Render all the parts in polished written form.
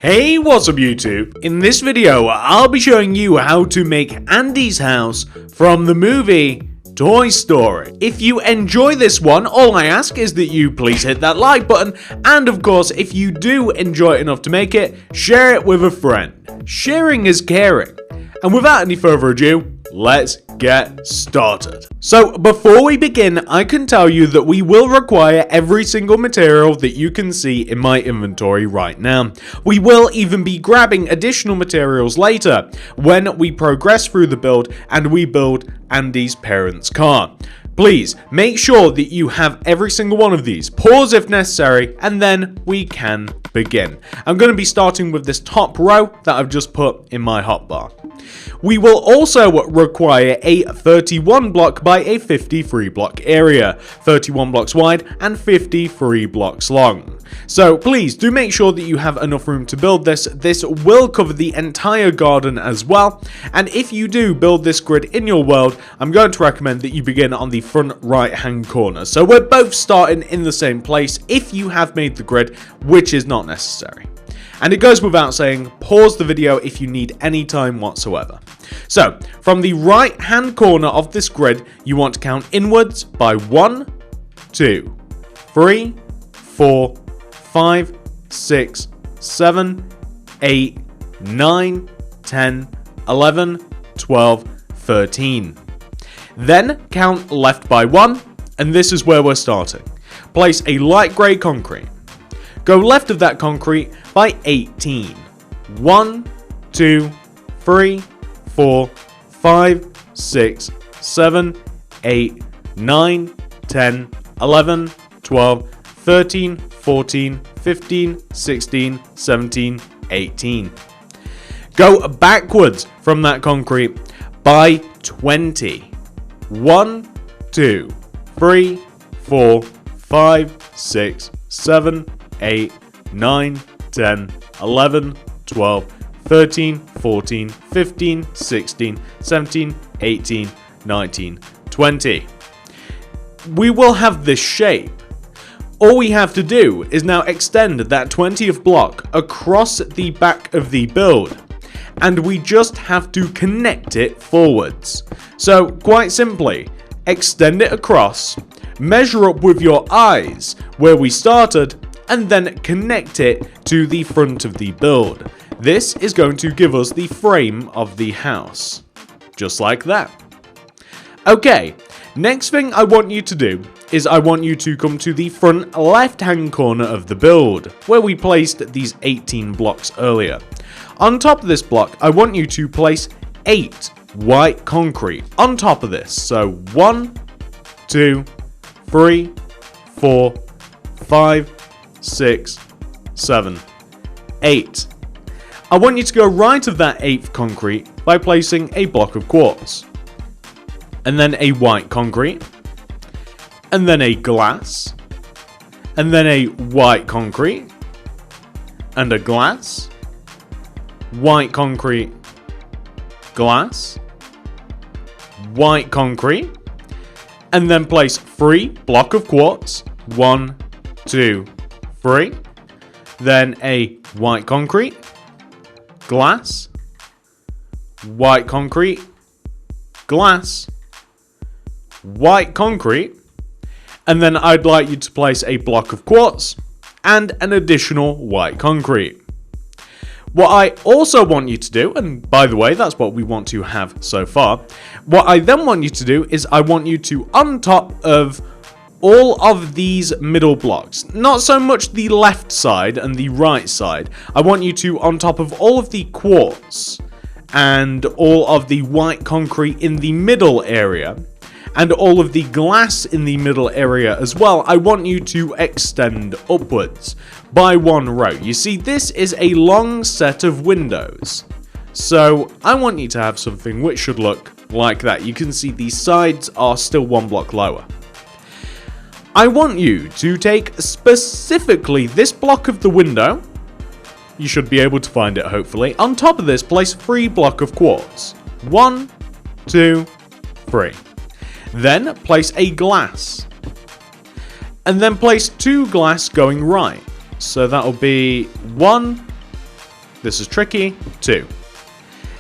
Hey, what's up YouTube? In this video, I'll be showing you how to make Andy's house from the movie Toy Story. If you enjoy this one, all I ask is that you please hit that like button, and of course, if you do enjoy it enough to make it, share it with a friend. Sharing is caring. And without any further ado, let's get started. So before we begin, I can tell you that we will require every single material that you can see in my inventory right now. We will even be grabbing additional materials later when we progress through the build and we build Andy's parents' car. Please make sure that you have every single one of these. Pause if necessary, and then we can begin. I'm going to be starting with this top row that I've just put in my hotbar. We will also require a 31 block by a 53 block area, 31 blocks wide and 53 blocks long. So please do make sure that you have enough room to build this. This will cover the entire garden as well. And if you do build this grid in your world, I'm going to recommend that you begin on the front right hand corner. So we're both starting in the same place if you have made the grid, which is not necessary. And it goes without saying, pause the video if you need any time whatsoever. So, from the right hand corner of this grid, you want to count inwards by 1, 2, 3, 4, 5, 6, 7, 8, 9, 10, 11, 12, 13. Then count left by 1, and this is where we're starting. Place a light grey concrete. Go left of that concrete by 18. 1, 2, 3, 4, 5, 6, 7, 8, 9, 10, 11, 12, 13, 14, 15, 16, 17, 18. Go backwards from that concrete by 20. 1, 2, 3, 4, 5, 6, 7, 8, 9, 10, 11, 12, 13, 14, 15, 16, 17, 18, 19, 20. We will have this shape. All we have to do is now extend that 20th block across the back of the build, and we just have to connect it forwards. So quite simply, extend it across, measure up with your eyes where we started, and then connect it to the front of the build. This is going to give us the frame of the house. Just like that. Okay, next thing I want you to do is I want you to come to the front left-hand corner of the build, where we placed these 18 blocks earlier. On top of this block, I want you to place 8 white concrete on top of this. So 1, 2, 3, 4, 5, 6, 7, 8. I want you to go right of that 8th concrete by placing a block of quartz, and then a white concrete, and then a glass, and then a white concrete, and a glass, white concrete, glass, white concrete, and then place 3 block of quartz, 1, 2, 3, then a white concrete, glass, white concrete, glass, white concrete, and then I'd like you to place a block of quartz and an additional white concrete. What I also want you to do, and by the way, that's what we want to have so far, what I then want you to do is I want you to, on top of all of these middle blocks, not so much the left side and the right side, I want you to, on top of all of the quartz and all of the white concrete in the middle area, and all of the glass in the middle area as well, I want you to extend upwards by 1 row. You see, this is a long set of windows, so I want you to have something which should look like that. You can see the sides are still 1 block lower. I want you to take specifically this block of the window. You should be able to find it, hopefully. On top of this, place 3 block of quartz. 1, 2, 3. Then place a glass. And then place 2 glass going right. So that'll be 1, This is tricky. 2.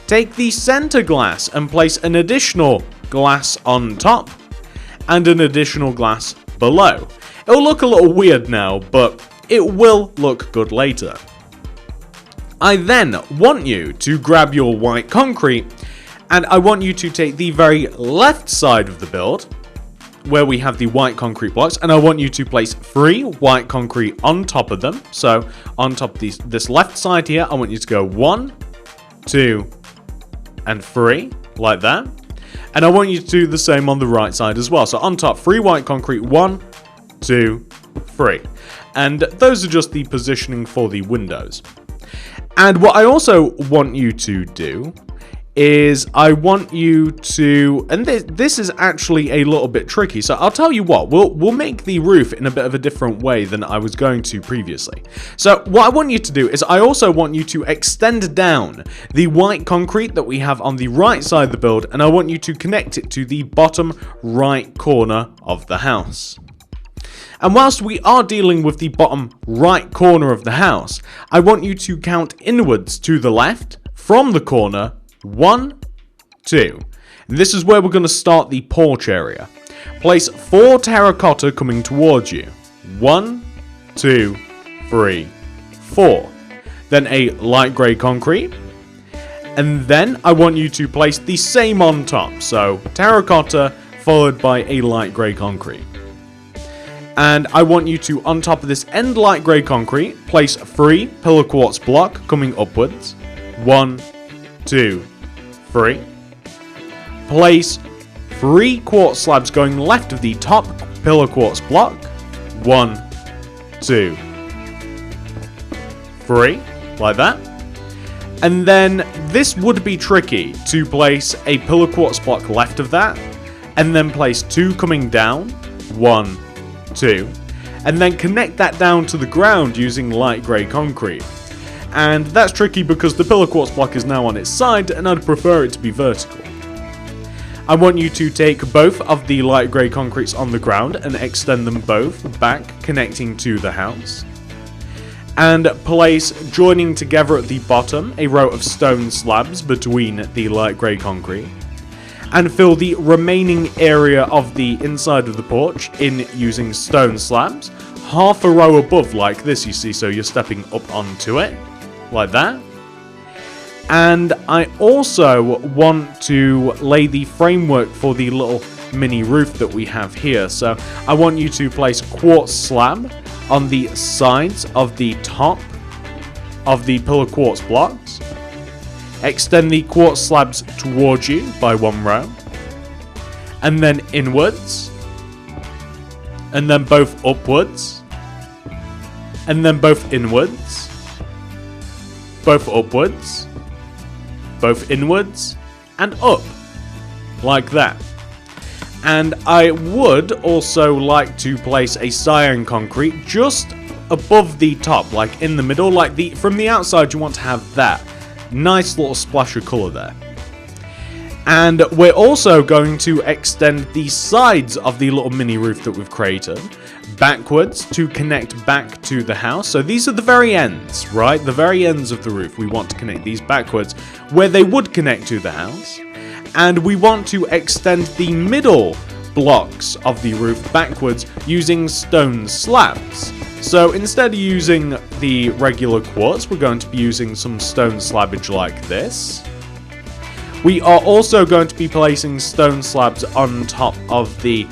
Take the center glass and place an additional glass on top and an additional glass below. It'll look a little weird now, but it will look good later. I then want you to grab your white concrete, and I want you to take the very left side of the build, where we have the white concrete blocks, and I want you to place 3 white concrete on top of them. So on top of this left side here, I want you to go 1, 2, and 3, like that. And I want you to do the same on the right side as well. So on top, 3 white concrete, 1, 2, 3. And those are just the positioning for the windows. And what I also want you to do is I want you to, and this is actually a little bit tricky, so I'll tell you what, we'll make the roof in a bit of a different way than I was going to previously. So what I want you to do is I also want you to extend down the white concrete that we have on the right side of the build, and I want you to connect it to the bottom right corner of the house. And whilst we are dealing with the bottom right corner of the house, I want you to count inwards to the left from the corner. 1, 2. And this is where we're going to start the porch area. Place 4 terracotta coming towards you. 1, 2, 3, 4. Then a light grey concrete. And then I want you to place the same on top. So terracotta followed by a light grey concrete. And I want you to, on top of this end light grey concrete, place 3 pillar quartz block coming upwards. 1, 2, 3. Place 3 quartz slabs going left of the top pillar quartz block. 1, 2, 3. Like that. And then this would be tricky to place a pillar quartz block left of that. And then place 2 coming down. 1, 2. And then connect that down to the ground using light grey concrete. And that's tricky because the pillar quartz block is now on its side and I'd prefer it to be vertical. I want you to take both of the light grey concretes on the ground and extend them both back, connecting to the house. And place, joining together at the bottom, a row of stone slabs between the light grey concrete. And fill the remaining area of the inside of the porch in using stone slabs. Half a row above like this, you see, so you're stepping up onto it. Like that. And I also want to lay the framework for the little mini roof that we have here. So I want you to place quartz slab on the sides of the top of the pillar quartz blocks. Extend the quartz slabs towards you by 1 row. And then inwards. And then both upwards. And then both inwards. Both upwards, both inwards, and up, like that. And I would also like to place a cyan concrete just above the top, like in the middle, like from the outside you want to have that nice little splash of colour there. And we're also going to extend the sides of the little mini roof that we've created backwards to connect back to the house. So these are the very ends, right? The very ends of the roof. We want to connect these backwards where they would connect to the house. And we want to extend the middle blocks of the roof backwards using stone slabs. So instead of using the regular quartz, we're going to be using some stone slabbage like this. We are also going to be placing stone slabs on top of the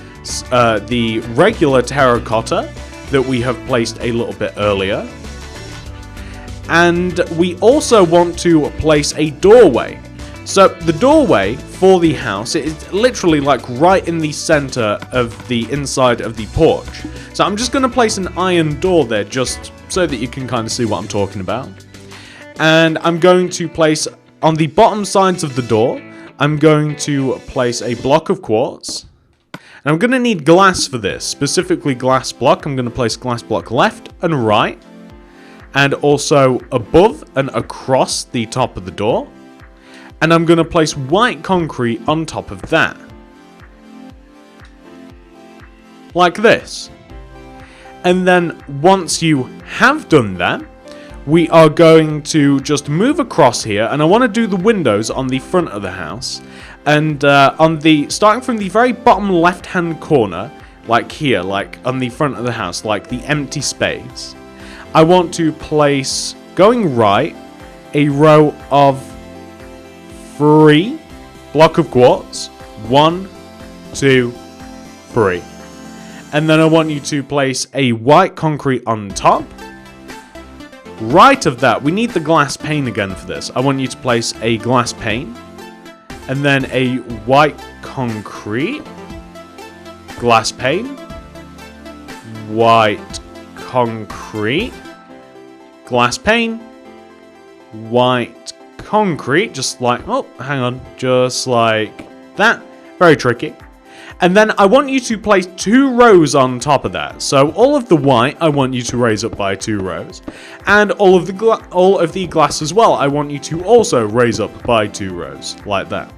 regular terracotta that we have placed a little bit earlier. And we also want to place a doorway. So the doorway for the house is literally like right in the center of the inside of the porch. So I'm just going to place an iron door there just so that you can kind of see what I'm talking about. And I'm going to place on the bottom sides of the door, I'm going to place a block of quartz. And I'm going to need glass for this, specifically glass block. I'm going to place glass block left and right. And also above and across the top of the door. And I'm going to place white concrete on top of that. Like this. And then once you have done that, we are going to just move across here, and I want to do the windows on the front of the house. And starting from the very bottom left-hand corner, like here, like on the front of the house, like the empty space, I want to place, going right, a row of 3 block of quartz. 1, 2, 3. And then I want you to place a white concrete on top. Right of that, we need the glass pane again for this. I want you to place a glass pane. And then a white concrete. Glass pane. White concrete. Glass pane. White concrete. Just like, oh, hang on. Just like that. Very tricky. And then I want you to place 2 rows on top of that. So all of the white, I want you to raise up by 2 rows. And all of the glass as well, I want you to also raise up by 2 rows. Like that.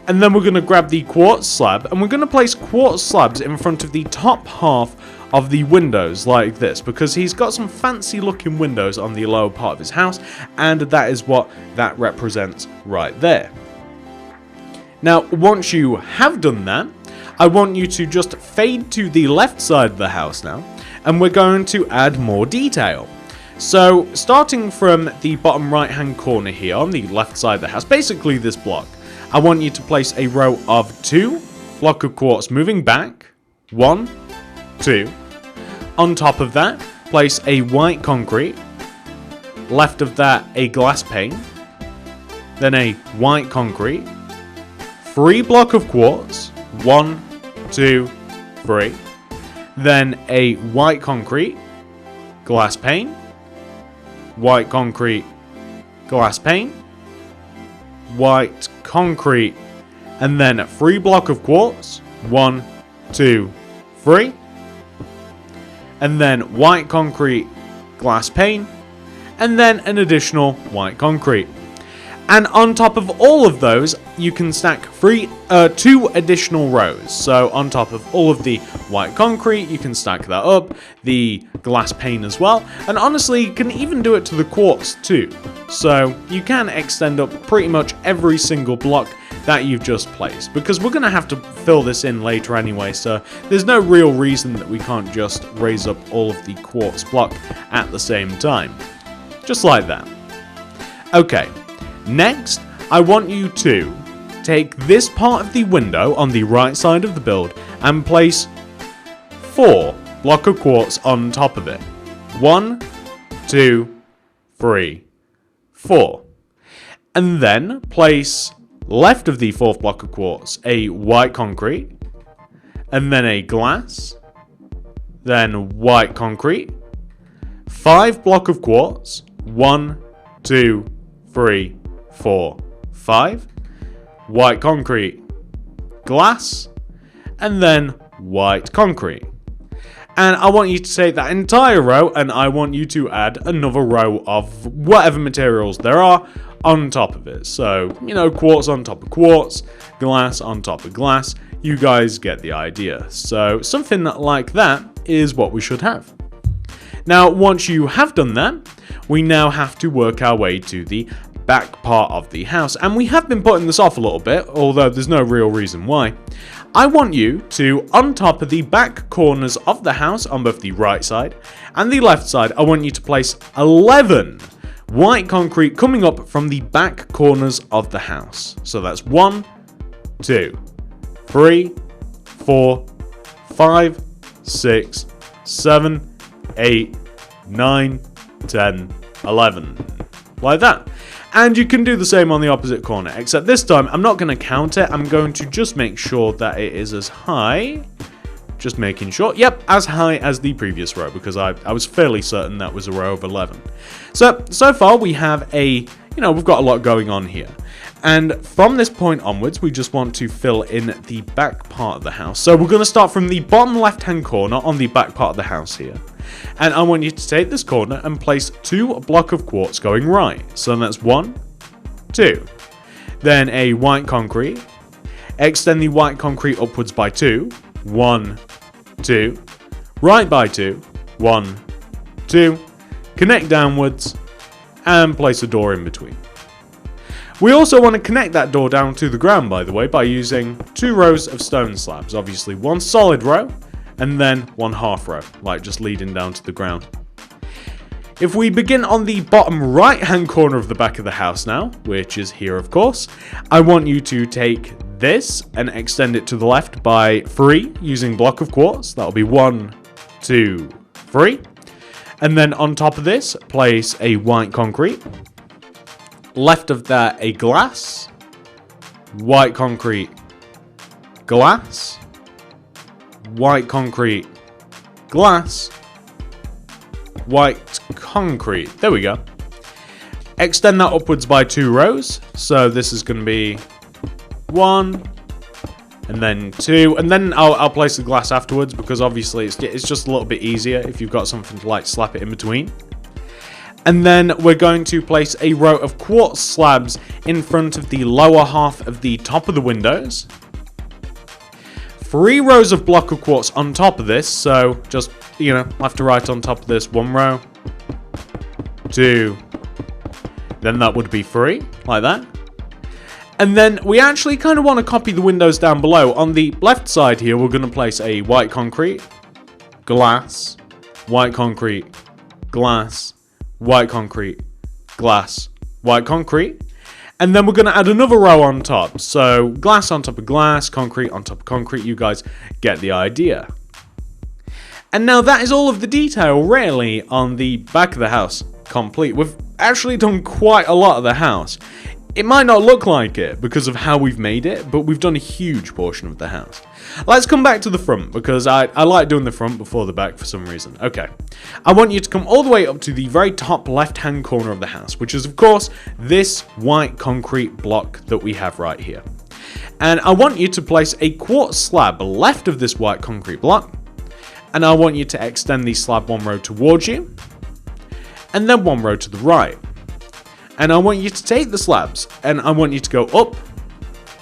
And then we're going to grab the quartz slab, and we're going to place quartz slabs in front of the top half of the windows like this, because he's got some fancy looking windows on the lower part of his house, and that is what that represents right there. Now, once you have done that, I want you to just fade to the left side of the house now, and we're going to add more detail. So, starting from the bottom right hand corner here on the left side of the house, basically this block, I want you to place a row of 2 block of quartz moving back. 1, 2. On top of that, place a white concrete. Left of that, a glass pane. Then a white concrete. 3 block of quartz. 1, 2, 3. Then a white concrete. Glass pane. White concrete. Glass pane. White concrete, and then 3 block of quartz. 1, 2, 3. And then white concrete, glass pane, and then an additional white concrete. And on top of all of those, you can stack 2 additional rows. So on top of all of the white concrete, you can stack that up, the glass pane as well, and honestly, you can even do it to the quartz too. So you can extend up pretty much every single block that you've just placed, because we're going to have to fill this in later anyway, so there's no real reason that we can't just raise up all of the quartz block at the same time. Just like that. Okay. Next, I want you to take this part of the window on the right side of the build and place 4 block of quartz on top of it. 1, 2, 3, 4. And then place left of the 4th block of quartz a white concrete, and then a glass, then white concrete, 5 block of quartz. 1, 2, 3, 4, 5, white concrete, glass, and then white concrete. And I want you to take that entire row, and I want you to add another row of whatever materials there are on top of it. So, you know, quartz on top of quartz, glass on top of glass. You guys get the idea. So something like that is what we should have. Now, once you have done that, we now have to work our way to the back part of the house, and we have been putting this off a little bit, although there's no real reason why. I want you to, on top of the back corners of the house, on both the right side and the left side, I want you to place 11 white concrete coming up from the back corners of the house. So that's 1, 2, 3, 4, 5, 6, 7, 8, 9, 10, 11. Like that. And you can do the same on the opposite corner, except this time I'm not going to count it. I'm going to just make sure that it is as high. Just making sure. Yep, as high as the previous row, because I was fairly certain that was a row of 11. So far we have we've got a lot going on here. And from this point onwards, we just want to fill in the back part of the house. So we're going to start from the bottom left-hand corner on the back part of the house here. And I want you to take this corner and place 2 block of quartz going right. So that's 1, 2. Then a white concrete. Extend the white concrete upwards by 2. 1, 2. Right by 2. 1, 2. connect downwards, and place a door in between. We also want to connect that door down to the ground, by the way, by using 2 rows of stone slabs. Obviously, 1 solid row, and then 1 half row, like just leading down to the ground. If we begin on the bottom right-hand corner of the back of the house now, which is here, of course, I want you to take this and extend it to the left by 3 using block of quartz. That'll be 1, 2, 3. And then on top of this, place a white concrete. Left of that, a glass. White concrete. Glass. White concrete. Glass. White concrete. There we go. Extend that upwards by 2 rows. So this is going to be 1, and then 2, and then I'll place the glass afterwards because obviously it's just a little bit easier if you've got something to like slap it in between. And then we're going to place a row of quartz slabs in front of the lower half of the top of the windows. 3 rows of block of quartz on top of this, so just, you know, left to right on top of this, 1 row, 2, then that would be 3, like that. And then we actually kind of want to copy the windows down below. On the left side here, we're going to place a white concrete, glass, white concrete, glass, white concrete, glass, white concrete. And then we're going to add another row on top. So glass on top of glass, concrete on top of concrete. You guys get the idea. And now that is all of the detail, really, on the back of the house complete. We've actually done quite a lot of the house. It might not look like it because of how we've made it, but we've done a huge portion of the house. Let's come back to the front because I like doing the front before the back for some reason. Okay, I want you to come all the way up to the very top left-hand corner of the house, which is, of course, this white concrete block that we have right here. And I want you to place a quartz slab left of this white concrete block, and I want you to extend the slab 1 row towards you, and then 1 row to the right. And I want you to take the slabs, and I want you to go up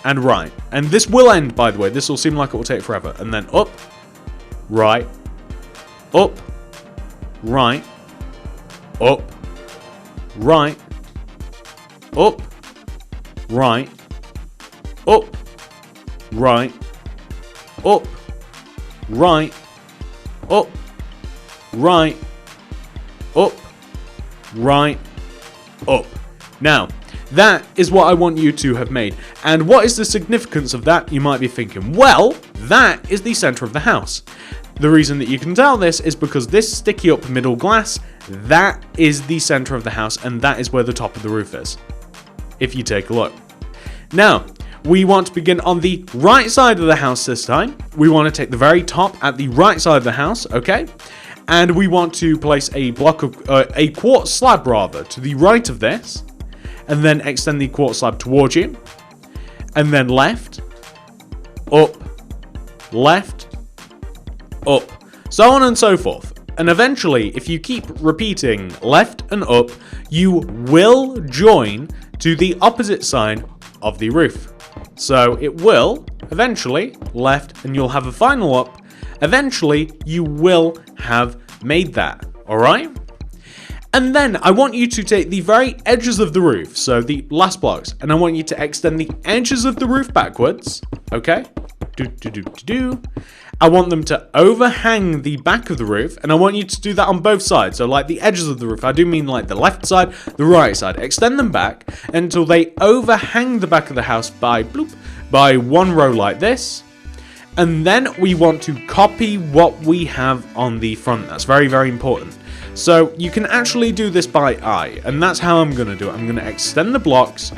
and right. And this will end, by the way. This will seem like it will take forever. And then up, right, up, right, up, right, up, right, up, right, up, right, up, right, up, right, up. Now, that is what I want you to have made. And what is the significance of that, you might be thinking? Well, that is the center of the house. The reason that you can tell this is because this sticky up middle glass, that is the center of the house, and that is where the top of the roof is, if you take a look. Now, we want to begin on the right side of the house this time. We want to take the very top at the right side of the house, okay? And we want to place a block of, a quartz slab rather, to the right of this. And then extend the quartz slab towards you. And then left, up, left, up. So on and so forth. And eventually, if you keep repeating left and up, you will join to the opposite side of the roof. So it will, eventually, left, and you'll have a final up. Eventually, you will have made that, alright? And then I want you to take the very edges of the roof, so the last blocks, and I want you to extend the edges of the roof backwards, okay? I want them to overhang the back of the roof, and I want you to do that on both sides, so like the edges of the roof. I do mean like the left side, the right side. Extend them back until they overhang the back of the house by 1 row like this. And then we want to copy what we have on the front. That's very, very important. So you can actually do this by eye, and that's how I'm going to do it. I'm going to extend the blocks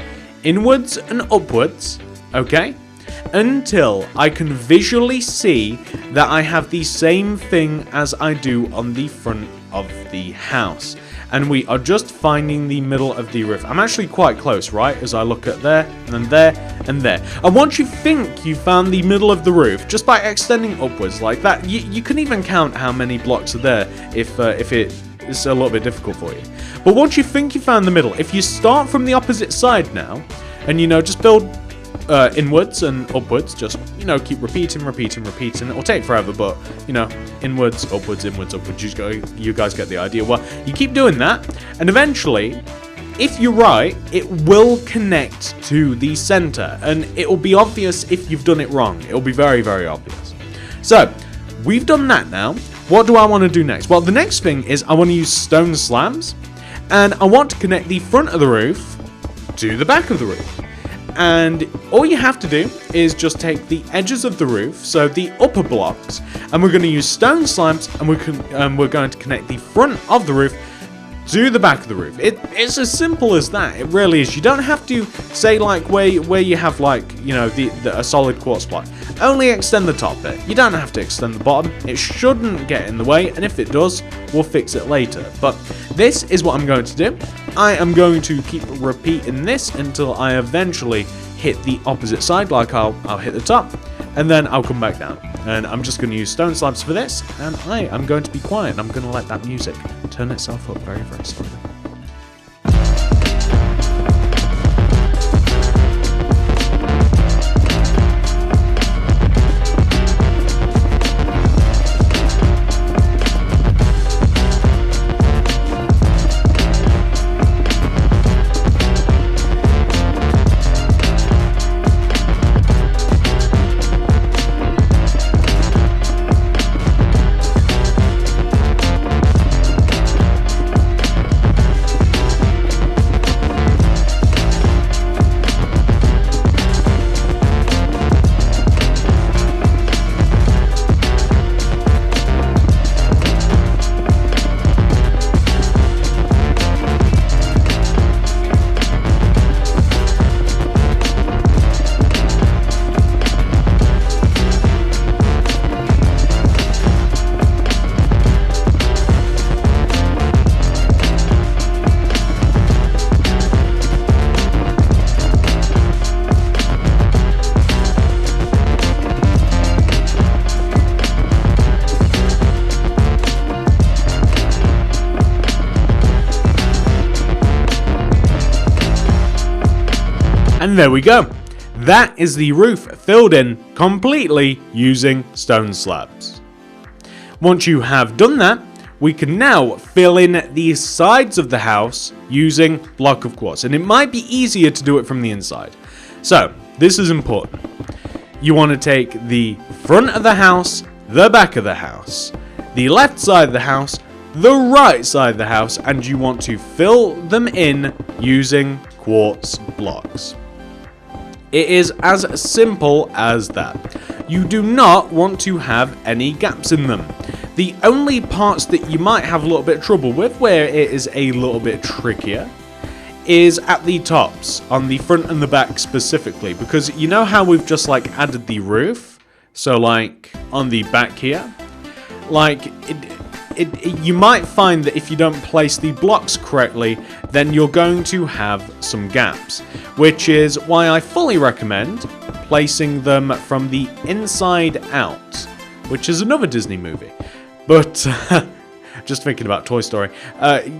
inwards and upwards, okay, until I can visually see that I have the same thing as I do on the front of the house. And we are just finding the middle of the roof. I'm actually quite close, right? As I look at there, and there, and there. And once you think you found the middle of the roof, just by extending upwards like that, you can even count how many blocks are there if it is a little bit difficult for you. But once you think you found the middle, if you start from the opposite side now, and you know, just build inwards and upwards. Just, keep repeating. It will take forever, but, inwards, upwards, you guys get the idea. Well, you keep doing that, and eventually, if you're right, it will connect to the center, and it will be obvious if you've done it wrong. It will be very, very obvious. So, we've done that now. What do I want to do next? Well, the next thing is I want to use stone slabs, and I want to connect the front of the roof to the back of the roof. And all you have to do is just take the edges of the roof, so the upper blocks, and we're going to use stone slabs, and we're going to connect the front of the roof to the back of the roof. It's as simple as that. It really is. You don't have to say like where you have like, a solid quartz block. Only extend the top bit. You don't have to extend the bottom. It shouldn't get in the way, and if it does, we'll fix it later. But this is what I'm going to do. I am going to keep repeating this until I eventually hit the opposite side, like I'll hit the top, and then I'll come back down. And I'm just going to use stone slabs for this, and I am going to be quiet, and I'm going to let that music turn itself up very, very slowly. And there we go. That is the roof filled in completely using stone slabs. Once you have done that, we can now fill in the sides of the house using block of quartz. And it might be easier to do it from the inside. So, this is important. You want to take the front of the house, the back of the house, the left side of the house, the right side of the house, and you want to fill them in using quartz blocks. It is as simple as that. You do not want to have any gaps in them. The only parts that you might have a little bit of trouble with, where it is a little bit trickier, is at the tops, on the front and the back specifically, because you know how we've just like added the roof? So like on the back here, like you might find that if you don't place the blocks correctly, then you're going to have some gaps, which is why I fully recommend placing them from the inside out, which is another Disney movie. But just thinking about Toy Story,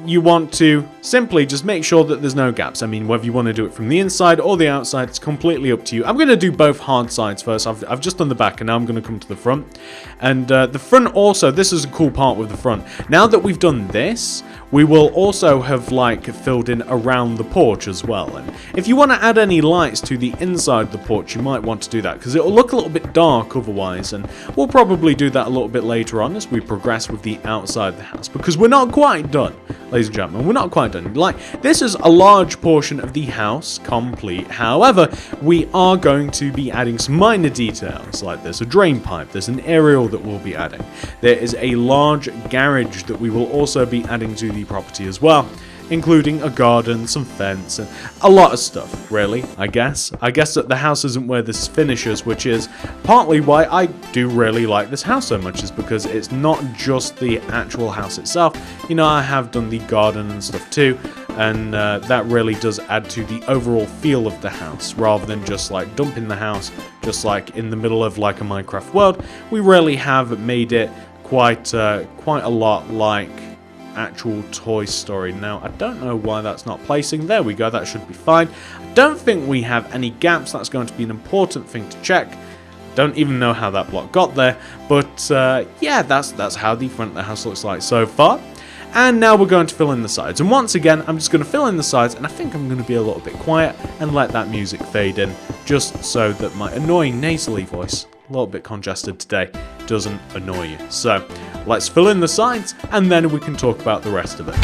you want to simply just make sure that there's no gaps. I mean, whether you want to do it from the inside or the outside, it's completely up to you. I'm going to do both hard sides first. I've just done the back, and now I'm going to come to the front. And the front also, this is a cool part with the front. Now that we've done this, we will also have like filled in around the porch as well. And if you want to add any lights to the inside of the porch, you might want to do that, because it will look a little bit dark otherwise. And we'll probably do that a little bit later on as we progress with the outside of the house, because we're not quite done, ladies and gentlemen. We're not quite done. Like, this is a large portion of the house complete. However, we are going to be adding some minor details, like there's a drain pipe, there's an aerial that we'll be adding. There is a large garage that we will also be adding to the property as well, including a garden, some fence, and a lot of stuff, really, I guess. I guess that the house isn't where this finishes, which is partly why I do really like this house so much, is because it's not just the actual house itself. You know, I have done the garden and stuff too, and that really does add to the overall feel of the house, rather than just like dumping the house just like in the middle of like a Minecraft world. We really have made it quite a lot like actual Toy Story. Now, I don't know why that's not placing. There we go, that should be fine. I don't think we have any gaps. That's going to be an important thing to check. Don't even know how that block got there, but yeah, that's how the front of the house looks like so far. And now we're going to fill in the sides. And once again, I'm just going to fill in the sides, and I think I'm going to be a little bit quiet and let that music fade in, just so that my annoying nasally voice, a little bit congested today, doesn't annoy you. So let's fill in the sides, and then we can talk about the rest of it.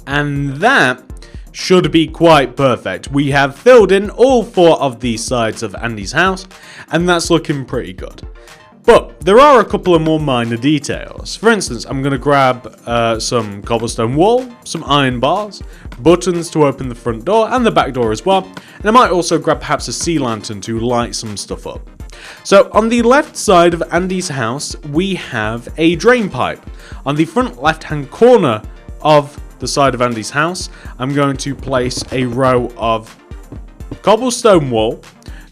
And that should be quite perfect. We have filled in all 4 of these sides of Andy's house, and that's looking pretty good. But there are a couple of more minor details. For instance, I'm going to grab some cobblestone wall, some iron bars, buttons to open the front door and the back door as well, and I might also grab perhaps a sea lantern to light some stuff up. So on the left side of Andy's house, we have a drain pipe. On the front left-hand corner of the side of Andy's house, I'm going to place a row of cobblestone wall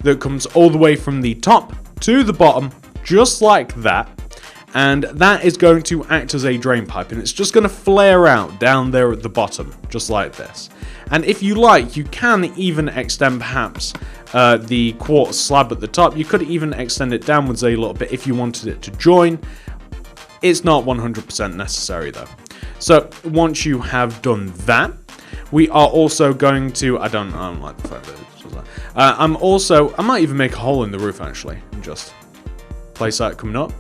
that comes all the way from the top to the bottom, just like that, and that is going to act as a drain pipe, and it's just going to flare out down there at the bottom, just like this. And if you like, you can even extend perhaps the quartz slab at the top. You could even extend it downwards a little bit if you wanted it to join. It's not 100% necessary though. So once you have done that, we are also going to, I don't like the fact that it's just that. I might even make a hole in the roof actually, and just place that coming up.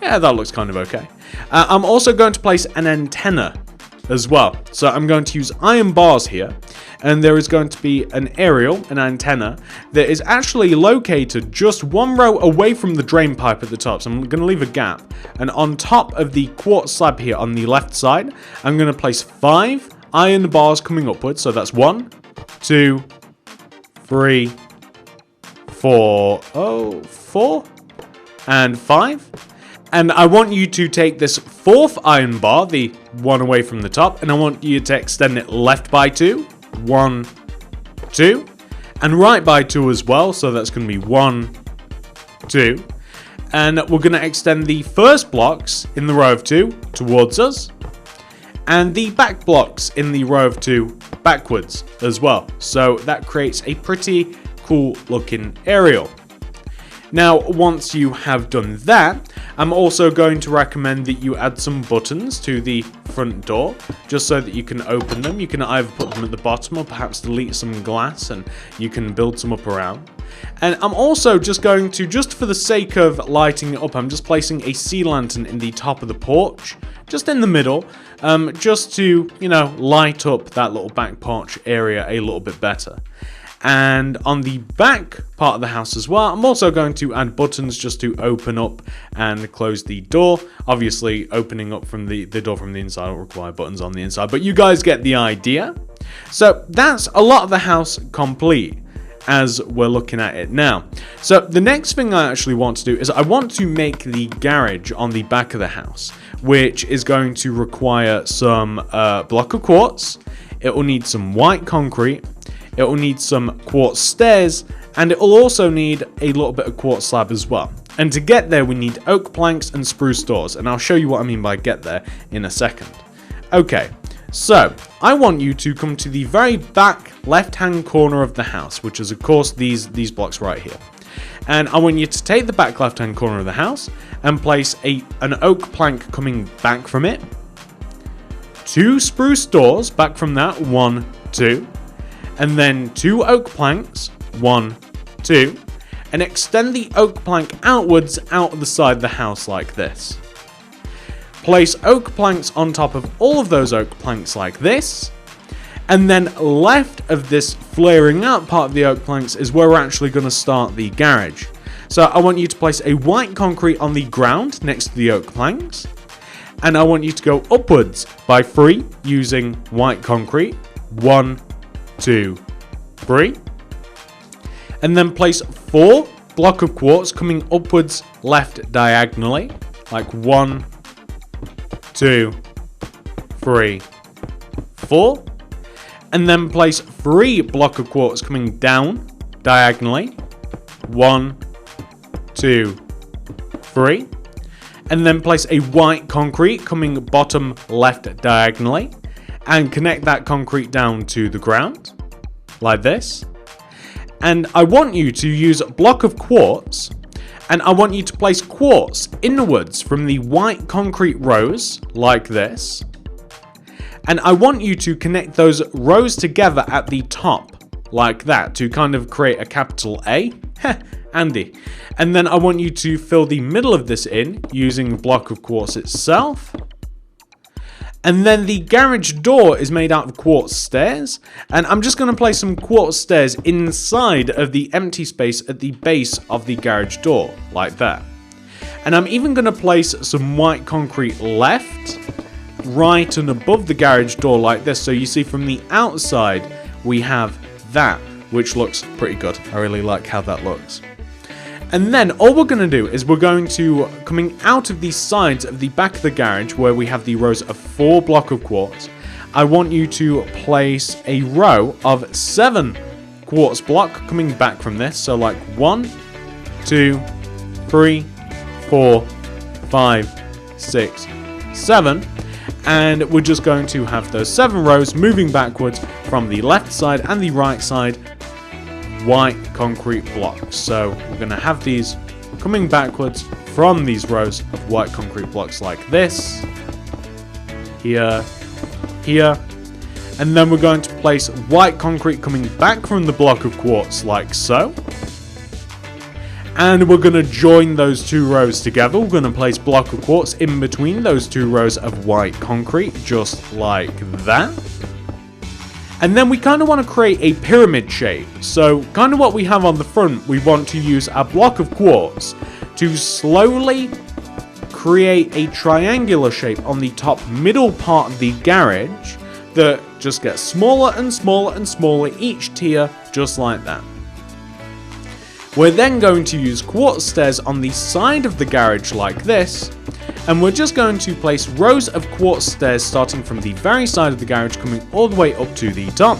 Yeah, that looks kind of okay. I'm also going to place an antenna as well. So I'm going to use iron bars here, and there is going to be an aerial, an antenna, that is actually located just 1 row away from the drain pipe at the top. So I'm going to leave a gap. And on top of the quartz slab here on the left side, I'm going to place 5 iron bars coming upwards. So that's 1, 2, 3, 4, 4, and 5. And I want you to take this 4th iron bar, the one away from the top, and I want you to extend it left by 2, 1, 2, and right by 2 as well, so that's going to be 1, 2. And we're going to extend the first blocks in the row of 2 towards us, and the back blocks in the row of 2 backwards as well. So that creates a pretty cool looking aerial. Now, once you have done that, I'm also going to recommend that you add some buttons to the front door, just so that you can open them. You can either put them at the bottom or perhaps delete some glass and you can build some up around. And I'm also just going to, just for the sake of lighting it up, I'm just placing a sea lantern in the top of the porch, just in the middle, just to, you know, light up that little back porch area a little bit better. And on the back part of the house as well, I'm also going to add buttons just to open up and close the door. Obviously, opening up from the door from the inside will require buttons on the inside, but you guys get the idea. So that's a lot of the house complete as we're looking at it now. So the next thing I actually want to do is I want to make the garage on the back of the house, which is going to require some block of quartz. It will need some white concrete. it will need some quartz stairs, and it will also need a little bit of quartz slab as well. And to get there, we need oak planks and spruce doors, and I'll show you what I mean by get there in a second. Okay, so I want you to come to the very back left-hand corner of the house, which is of course these blocks right here. And I want you to take the back left-hand corner of the house and place an oak plank coming back from it. 2 spruce doors back from that, 1, 2. And then 2 oak planks, 1, 2. And extend the oak plank outwards out of the side of the house like this. Place oak planks on top of all of those oak planks like this. And then left of this flaring out part of the oak planks is where we're actually going to start the garage. So I want you to place a white concrete on the ground next to the oak planks. And I want you to go upwards by 3 using white concrete. 1, 2, 3. And then place 4 block of quartz coming upwards left diagonally. Like 1, 2, 3, 4. And then place 3 block of quartz coming down diagonally. 1, 2, 3. And then place a white concrete coming bottom left diagonally. And connect that concrete down to the ground. Like this. And I want you to use a block of quartz. And I want you to place quartz inwards from the white concrete rows. Like this. And I want you to connect those rows together at the top. Like that. To kind of create a capital A. Heh, Andy. And then I want you to fill the middle of this in using a block of quartz itself. And then the garage door is made out of quartz stairs. And I'm just going to place some quartz stairs inside of the empty space at the base of the garage door. Like that. And I'm even going to place some white concrete left, right and above the garage door like this. So you see from the outside we have that, which looks pretty good. I really like how that looks. And then all we're going to do is we're going to, coming out of the sides of the back of the garage where we have the rows of 4 block of quartz, I want you to place a row of 7 quartz block coming back from this. So like 1, 2, 3, 4, 5, 6, 7. And we're just going to have those 7 rows moving backwards from the left side and the right side white concrete blocks. So we're going to have these coming backwards from these rows of white concrete blocks like this. Here, here. And then we're going to place white concrete coming back from the block of quartz like so. And we're going to join those 2 rows together. We're going to place block of quartz in between those 2 rows of white concrete, just like that. And then we kind of want to create a pyramid shape. So kind of what we have on the front, we want to use a block of quartz to slowly create a triangular shape on the top middle part of the garage that just gets smaller and smaller and smaller each tier, just like that. We're then going to use quartz stairs on the side of the garage like this, and we're just going to place rows of quartz stairs starting from the very side of the garage coming all the way up to the top,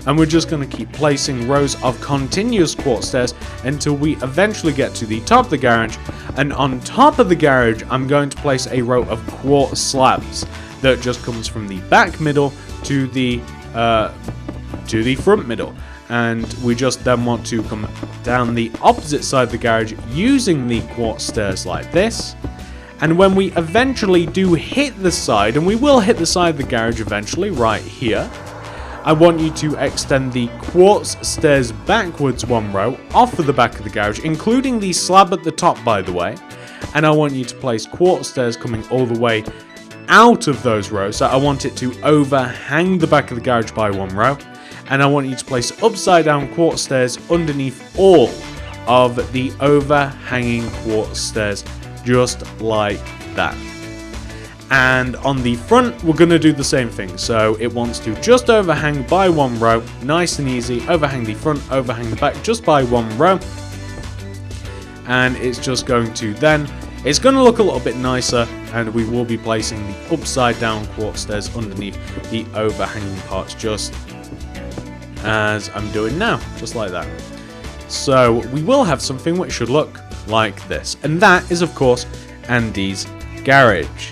and we're just going to keep placing rows of continuous quartz stairs until we eventually get to the top of the garage. And on top of the garage I'm going to place a row of quartz slabs that just comes from the back middle to the front middle. And we just then want to come down the opposite side of the garage using the quartz stairs like this. And when we eventually do hit the side, and we will hit the side of the garage eventually, right here, I want you to extend the quartz stairs backwards 1 row off of the back of the garage, including the slab at the top, by the way. And I want you to place quartz stairs coming all the way out of those rows. So I want it to overhang the back of the garage by 1 row. And I want you to place upside down quartz stairs underneath all of the overhanging quartz stairs, just like that. And on the front, we're going to do the same thing. So it wants to just overhang by 1 row, nice and easy. Overhang the front, overhang the back, just by 1 row. And it's just going to then, it's going to look a little bit nicer, and we will be placing the upside down quartz stairs underneath the overhanging parts, just as I'm doing now, just like that. So we will have something which should look like this, and that is of course Andy's garage.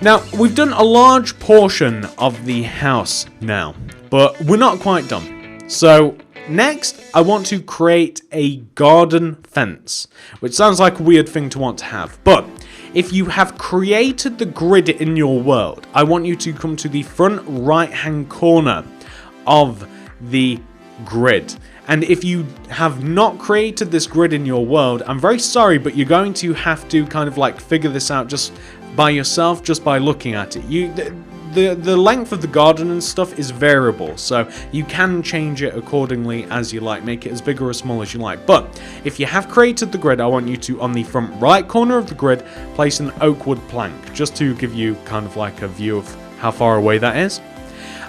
Now we've done a large portion of the house now, but we're not quite done. So next I want to create a garden fence, which sounds like a weird thing to want to have, but if you have created the grid in your world, I want you to come to the front right hand corner of the grid. And if you have not created this grid in your world, I'm very sorry, but you're going to have to kind of like figure this out just by yourself, just by looking at it. The length of the garden and stuff is variable, so you can change it accordingly as you like, make it as big or as small as you like. But if you have created the grid, I want you to, on the front right corner of the grid, place an oak wood plank, just to give you kind of like a view of how far away that is.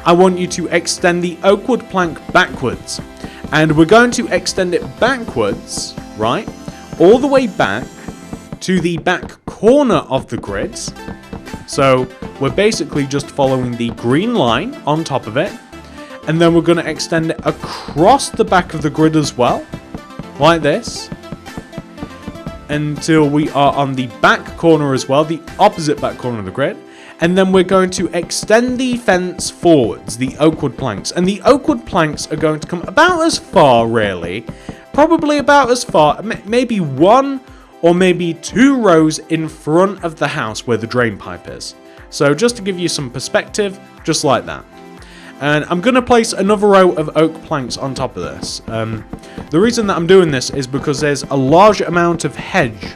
I want you to extend the oak wood plank backwards, and we're going to extend it backwards, right, all the way back to the back corner of the grid. So we're basically just following the green line on top of it, and then we're going to extend it across the back of the grid as well, like this, until we are on the back corner as well, the opposite back corner of the grid. And then we're going to extend the fence forwards, the oak wood planks, and the oak wood planks are going to come about as far, really, probably about as far, maybe one or maybe two rows in front of the house where the drain pipe is. So just to give you some perspective, just like that. And I'm going to place another row of oak planks on top of this. The reason that I'm doing this is because there's a large amount of hedge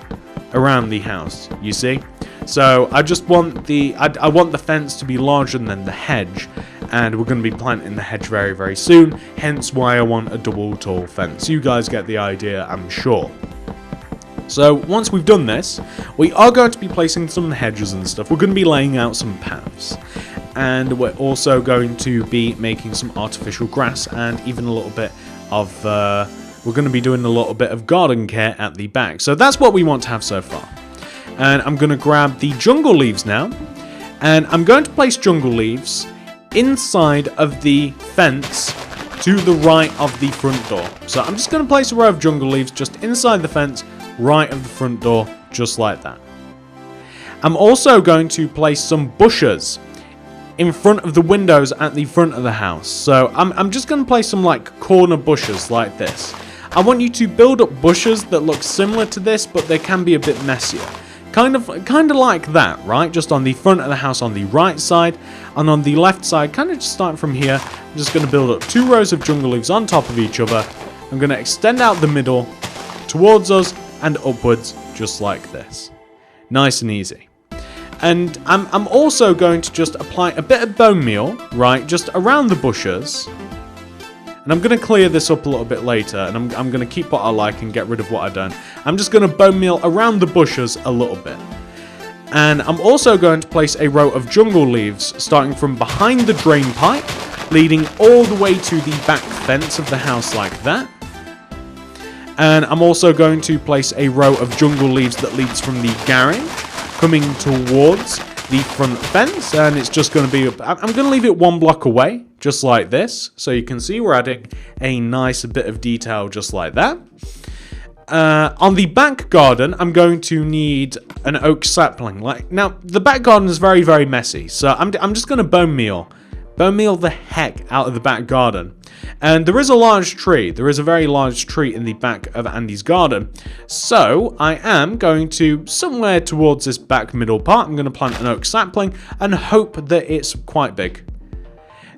around the house, you see. So I just want I want the fence to be larger than the hedge, and we're going to be planting the hedge very, very soon, hence why I want a double tall fence. You guys get the idea, I'm sure. So once we've done this, we are going to be placing some hedges and stuff. We're going to be laying out some paths, and we're also going to be making some artificial grass, and even a little bit of we're going to be doing a little bit of garden care at the back. So that's what we want to have so far. And I'm going to grab the jungle leaves now, and I'm going to place jungle leaves inside of the fence to the right of the front door. So I'm just going to place a row of jungle leaves just inside the fence, right of the front door, just like that. I'm also going to place some bushes in front of the windows at the front of the house. So I'm just going to place some like corner bushes like this. I want you to build up bushes that look similar to this, but they can be a bit messier. Kind of like that, right? Just on the front of the house on the right side, and on the left side, kind of just starting from here, I'm just going to build up two rows of jungle leaves on top of each other. I'm going to extend out the middle towards us and upwards, just like this. Nice and easy. And I'm also going to just apply a bit of bone meal, right, just around the bushes. And I'm going to clear this up a little bit later, and I'm going to keep what I like and get rid of what I don't. I'm just going to bone meal around the bushes a little bit. And I'm also going to place a row of jungle leaves, starting from behind the drain pipe, leading all the way to the back fence of the house like that. And I'm also going to place a row of jungle leaves that leads from the garage, coming towards the front fence, and it's just going to be, I'm going to leave it one block away, just like this, so you can see we're adding a nice bit of detail just like that. On the back garden, I'm going to need an oak sapling. Now, the back garden is very, very messy, so I'm just going to bone meal the heck out of the back garden. And there is a large tree. There is a very large tree in the back of Andy's garden. So I am going to, somewhere towards this back middle part, I'm going to plant an oak sapling and hope that it's quite big.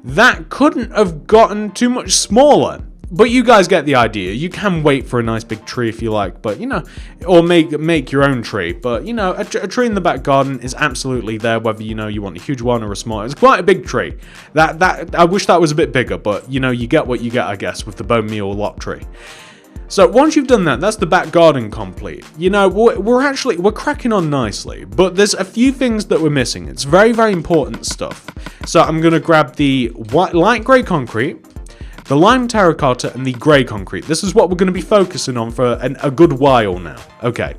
That couldn't have gotten too much smaller. But you guys get the idea. You can wait for a nice big tree if you like, but you know, or make your own tree. But you know, a tree in the back garden is absolutely there, whether you know you want a huge one or a small. It's quite a big tree. That I wish that was a bit bigger, but you know, you get what you get, I guess, with the bone meal lot tree. So once you've done that, that's the back garden complete. You know, we're cracking on nicely, but there's a few things that we're missing. It's very, very important stuff. So I'm gonna grab the light grey concrete, the lime terracotta, and the grey concrete. This is what we're going to be focusing on for a good while now. Okay.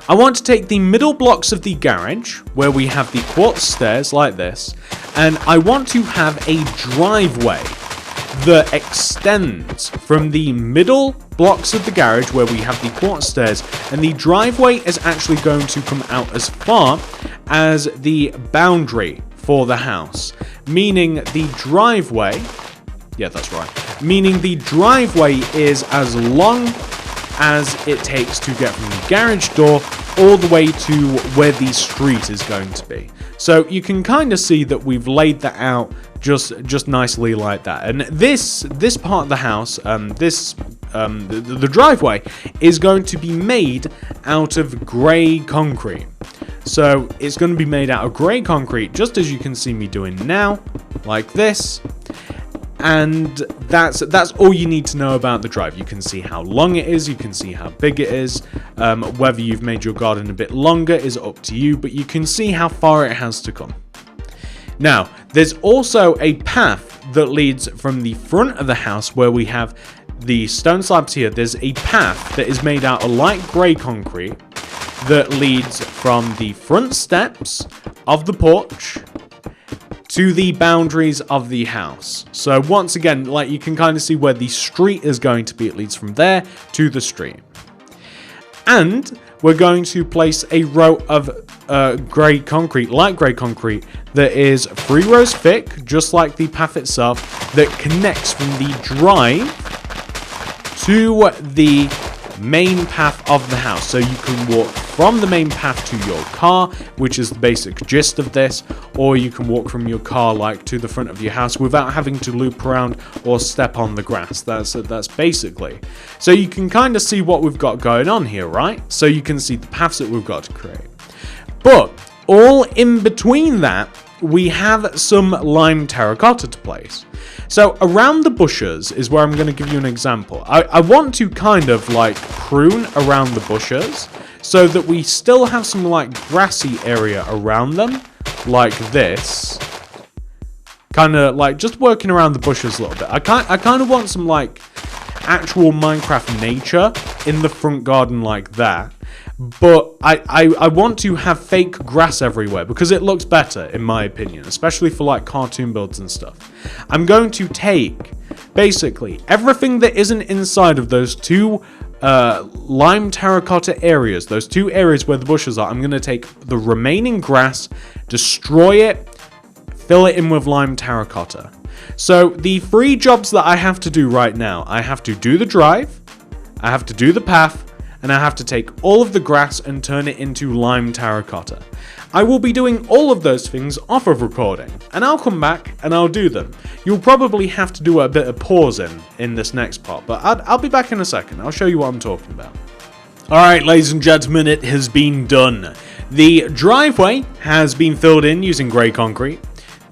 I want to take the middle blocks of the garage, where we have the quartz stairs like this, and I want to have a driveway that extends from the middle blocks of the garage where we have the quartz stairs, and the driveway is actually going to come out as far as the boundary for the house, meaning the driveway, yeah, that's right, meaning the driveway is as long as it takes to get from the garage door all the way to where the street is going to be. So you can kind of see that we've laid that out just nicely like that. And this part of the house, the driveway is going to be made out of grey concrete. So it's going to be made out of grey concrete, just as you can see me doing now, like this. And that's all you need to know about the drive. You can see how long it is, you can see how big it is. Whether you've made your garden a bit longer is up to you, but you can see how far it has to come. Now, there's also a path that leads from the front of the house where we have the stone slabs here. There's a path that is made out of light grey concrete that leads from the front steps of the porch to the boundaries of the house. So once again, like, you can kind of see where the street is going to be. It leads from there to the street. And we're going to place a row of grey concrete, light grey concrete, that is 3 rows thick, just like the path itself, that connects from the drive to the main path of the house. So you can walk from the main path to your car, which is the basic gist of this, or you can walk from your car like to the front of your house without having to loop around or step on the grass. That's basically. So you can kind of see what we've got going on here, right? So you can see the paths that we've got to create. But all in between that, we have some lime terracotta to place. So around the bushes is where I'm going to give you an example. I want to kind of like prune around the bushes so that we still have some like grassy area around them, like this. Kind of like just working around the bushes a little bit. I kind of want some like actual Minecraft nature in the front garden like that. But I want to have fake grass everywhere because it looks better, in my opinion, especially for like cartoon builds and stuff. I'm going to take basically everything that isn't inside of those two lime terracotta areas, those 2 areas where the bushes are. I'm going to take the remaining grass, destroy it, fill it in with lime terracotta. So the 3 jobs that I have to do right now, I have to do the drive, I have to do the path, and I have to take all of the grass and turn it into lime terracotta. I will be doing all of those things off of recording, and I'll come back and I'll do them. You'll probably have to do a bit of pausing in this next part, but I'll be back in a second. I'll show you what I'm talking about. Alright, ladies and gentlemen, it has been done. The driveway has been filled in using grey concrete.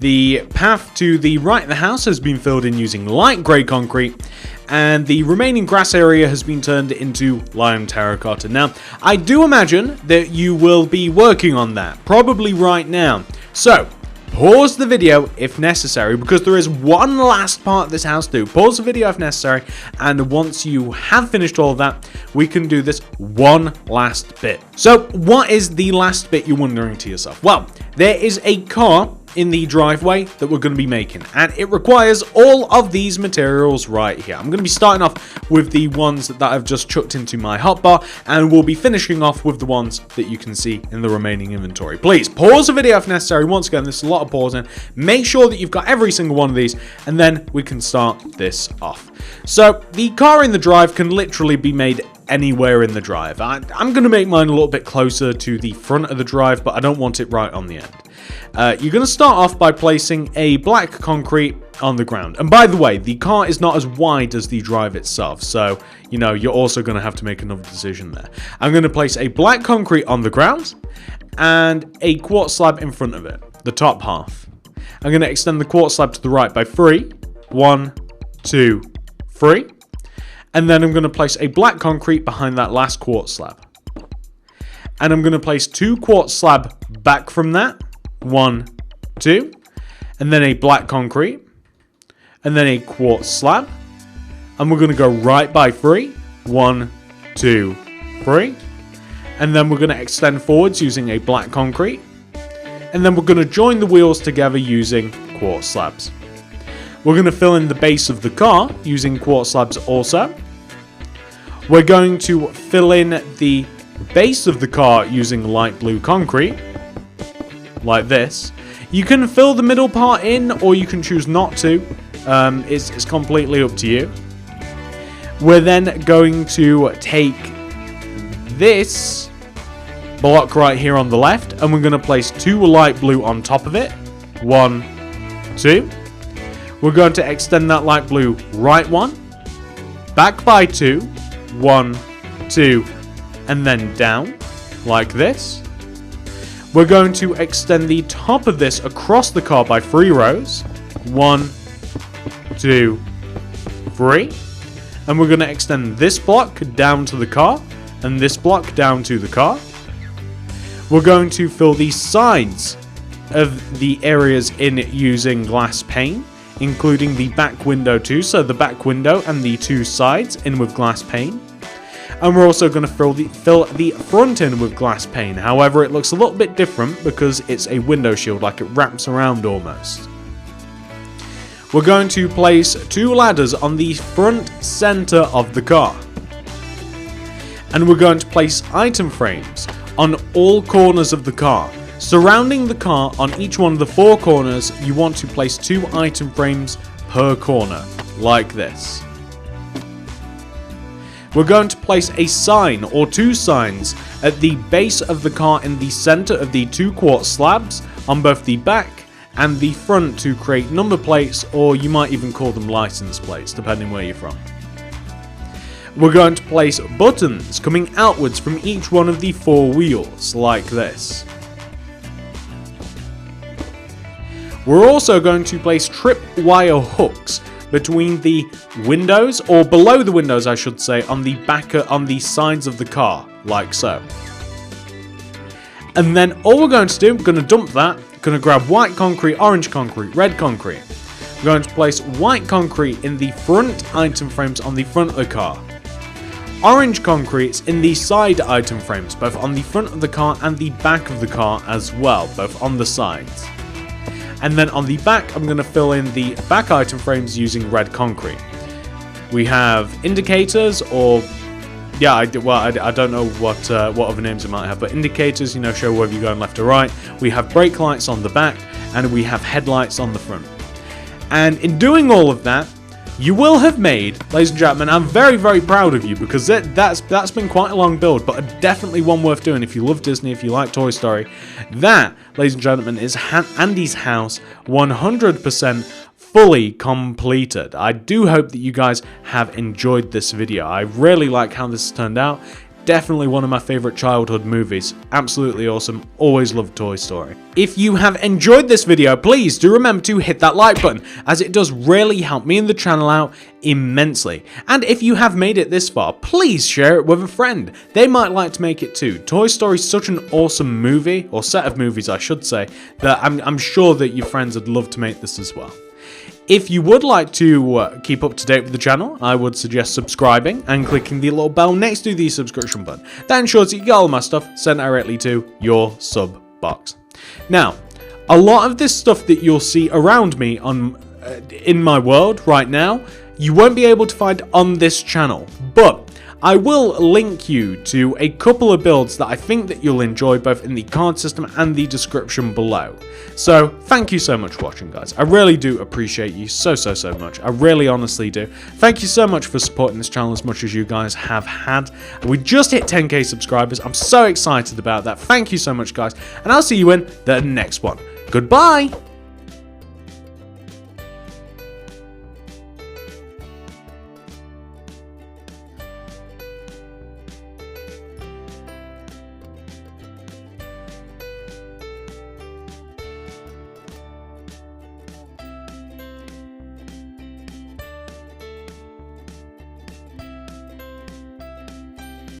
The path to the right of the house has been filled in using light grey concrete, and the remaining grass area has been turned into lime terracotta. Now, I do imagine that you will be working on that, probably right now. So, pause the video if necessary, because there is one last part of this house to do. Pause the video if necessary, and once you have finished all of that, we can do this one last bit. So, what is the last bit, you're wondering to yourself? Well, there is a car in the driveway that we're going to be making, and it requires all of these materials right here. I'm going to be starting off with the ones that I've just chucked into my hotbar, and we'll be finishing off with the ones that you can see in the remaining inventory. Please pause the video if necessary. Once again, there's a lot of pausing. Make sure that you've got every single one of these, and then we can start this off. So the car in the drive can literally be made anywhere in the drive. I'm going to make mine a little bit closer to the front of the drive, but I don't want it right on the end. You're going to start off by placing a black concrete on the ground. And by the way, the car is not as wide as the drive itself, so, you know, you're also going to have to make another decision there. I'm going to place a black concrete on the ground and a quartz slab in front of it, the top half. I'm going to extend the quartz slab to the right by 3. 1, 2, 3. And then I'm going to place a black concrete behind that last quartz slab. And I'm going to place 2 quartz slab back from that. 1, 2. And then a black concrete. And then a quartz slab. And we're going to go right by 3. 1, 2, 3. And then we're going to extend forwards using a black concrete. And then we're going to join the wheels together using quartz slabs. We're going to fill in the base of the car using quartz slabs also. We're going to fill in the base of the car using light blue concrete, like this. You can fill the middle part in, or you can choose not to. It's completely up to you. We're then going to take this block right here on the left, and we're going to place 2 light blue on top of it. 1, 2. We're going to extend that light blue right 1, back by 2, 1, 2, and then down, like this. We're going to extend the top of this across the car by 3 rows. 1, 2, 3. And we're going to extend this block down to the car, and this block down to the car. We're going to fill the sides of the areas in using glass pane, including the back window too, so the back window and the 2 sides in with glass pane. And we're also going to fill the front in with glass pane. However, it looks a little bit different because it's a window shield, like it wraps around almost. We're going to place 2 ladders on the front center of the car. And we're going to place item frames on all corners of the car. Surrounding the car on each one of the 4 corners, you want to place 2 item frames per corner, like this. We're going to place a sign or 2 signs at the base of the car in the center of the 2 quartz slabs on both the back and the front to create number plates, or you might even call them license plates, depending where you're from. We're going to place buttons coming outwards from each one of the 4 wheels, like this. We're also going to place tripwire hooks between the windows, or below the windows I should say, on the sides of the car, like so. And then all we're going to do, we're going to dump that, going to grab white concrete, orange concrete, red concrete. We're going to place white concrete in the front item frames on the front of the car. Orange concretes in the side item frames, both on the front of the car and the back of the car as well, both on the sides. And then on the back, I'm going to fill in the back item frames using red concrete. We have indicators, or yeah, I don't know what other names it might have, but indicators, you know, show whether you're going left or right. We have brake lights on the back, and we have headlights on the front. And in doing all of that, you will have made, ladies and gentlemen, I'm very, very proud of you, because that's been quite a long build, but definitely one worth doing if you love Disney, if you like Toy Story. That, ladies and gentlemen, is Andy's house 100% fully completed. I do hope that you guys have enjoyed this video. I really like how this has turned out. Definitely one of my favorite childhood movies. Absolutely awesome. Always loved Toy Story. If you have enjoyed this video, please do remember to hit that like button, as it does really help me and the channel out immensely. And if you have made it this far, please share it with a friend. They might like to make it too. Toy Story is such an awesome movie, or set of movies I should say, that I'm sure that your friends would love to make this as well. If you would like to keep up to date with the channel, I would suggest subscribing and clicking the little bell next to the subscription button. That ensures that you get all my stuff sent directly to your sub box. Now, a lot of this stuff that you'll see around me in my world right now, you won't be able to find on this channel, but I will link you to a couple of builds that I think that you'll enjoy, both in the card system and the description below. So thank you so much for watching, guys. I really do appreciate you so much. I really honestly do. Thank you so much for supporting this channel as much as you guys have had. We just hit 10k subscribers. I'm so excited about that. Thank you so much, guys, and I'll see you in the next one. Goodbye.